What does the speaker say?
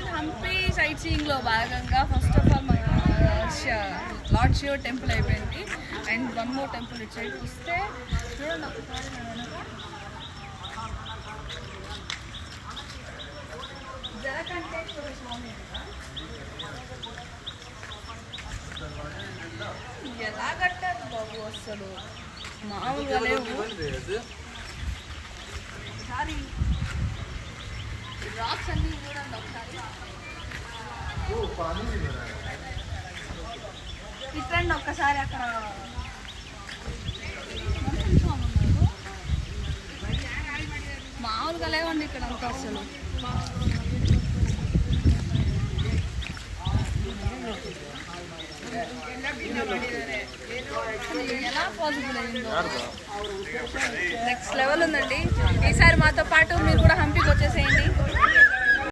And Hampi site సీయింగ్లో భాగంగా first of all మన lord Shiva temple అయిపోయింది. అండ్ వన్ మోర్ టెంపుల్ ఇటు సైడ్ వస్తే చూడండి ఒకసారి జలకంఠేశ్వర స్వామి ఎలా కట్టారు బాబు, అసలు మామూలుగా లేవు. ఒకసారి రాక్స్ అన్నీ చూడండి ఒకసారి. ఇట్లండి ఒక్కసారి అక్కడ మామూలుగా లేవండి ఇక్కడ అంతా అసలు. ఎలా పాసిబుల్ అయిందో నెక్స్ట్ లెవెల్ ఉందండి. ఈసారి మాతో పాటు మీరు కూడా హంపీకి వచ్చేసేయండి.